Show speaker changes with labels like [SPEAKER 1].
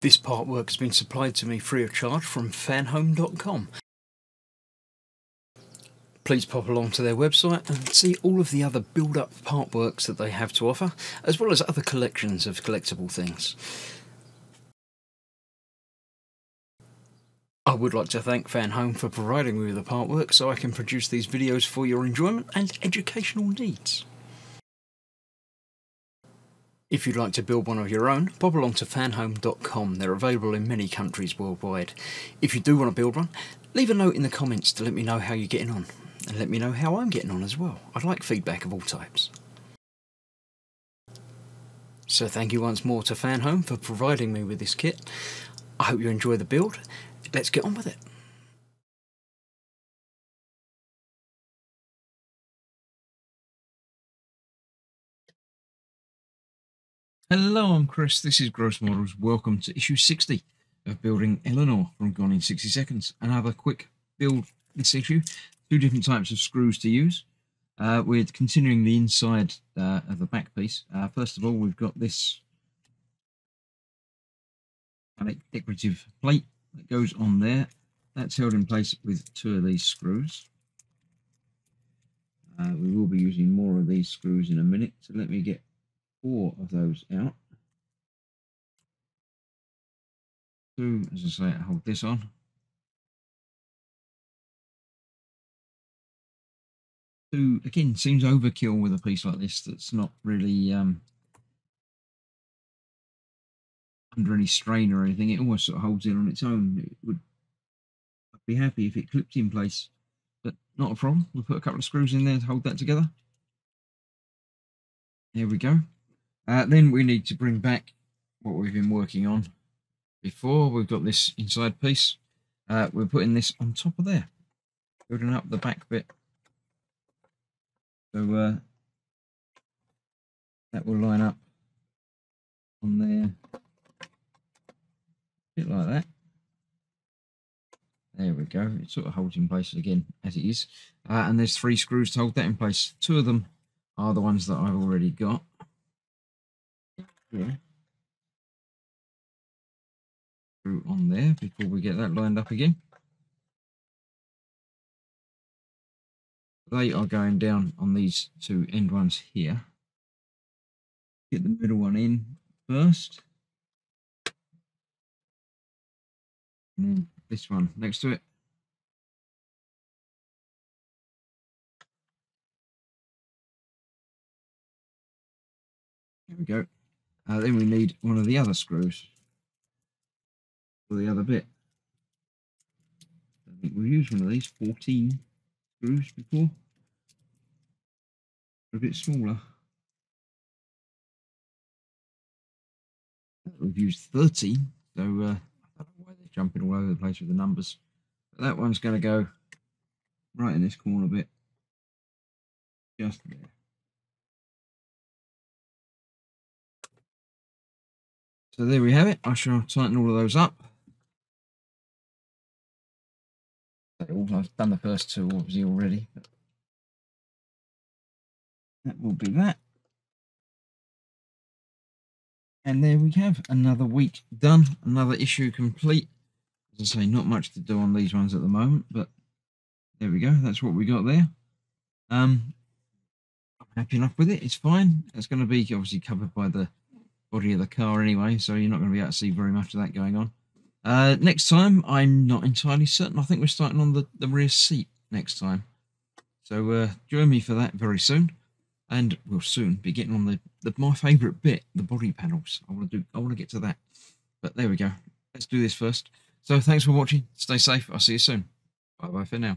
[SPEAKER 1] This part work has been supplied to me free of charge from Fanhome.com. Please pop along to their website and see all of the other build-up part works that they have to offer, as well as other collections of collectible things. I would like to thank Fanhome for providing me with the part work so I can produce these videos for your enjoyment and educational needs. If you'd like to build one of your own, pop along to fanhome.com. They're available in many countries worldwide. If you do want to build one, leave a note in the comments to let me know how you're getting on, and let me know how I'm getting on as well. I'd like feedback of all types. So thank you once more to Fanhome for providing me with this kit. I hope you enjoy the build. Let's get on with it. Hello, I'm Chris. This is Gross Models. Welcome to issue 60 of building Eleanor from Gone in 60 Seconds. Another quick build this issue. Two different types of screws to use. We're continuing the inside of the back piece. First of all, we've got this decorative plate that goes on there. That's held in place with two of these screws. We will be using more of these screws in a minute, so let me get 4 of those out. 2, as I say, hold this on. 2, again, seems overkill with a piece like this that's not really under any strain or anything. It almost sort of holds in on its own. I'd be happy if it clipped in place, but not a problem. We'll put a couple of screws in there to hold that together. There we go. Then we need to bring back what we've been working on before. We've got this inside piece. We're putting this on top of there, building up the back bit. So that will line up on there, a bit like that. There we go. It sort of holds in place again as it is. And there's 3 screws to hold that in place. 2 of them are the ones that I've already got. Yeah. Screw on there before we get that lined up again. They are going down on these 2 end ones here. Get the middle one in first. And then this one next to it. There we go. Then we need one of the other screws for the other bit. I think we've used one of these 14 screws before. They're a bit smaller. We've used 13, so I don't know why they're jumping all over the place with the numbers. But that one's going to go right in this corner bit, just there. So there we have it. I shall tighten all of those up. I've done the first 2 obviously already, but that will be that. And there we have another week done, another issue complete. As I say, not much to do on these ones at the moment, but there we go. That's what we got there. I'm happy enough with it. It's fine. It's going to be obviously covered by the body of the car anyway, so you're not going to be able to see very much of that going on. Next time, I'm not entirely certain. I think we're starting on the rear seat next time. So join me for that very soon. And we'll soon be getting on my favourite bit, the body panels. I want to get to that. But there we go. Let's do this first. So thanks for watching. Stay safe. I'll see you soon. Bye bye for now.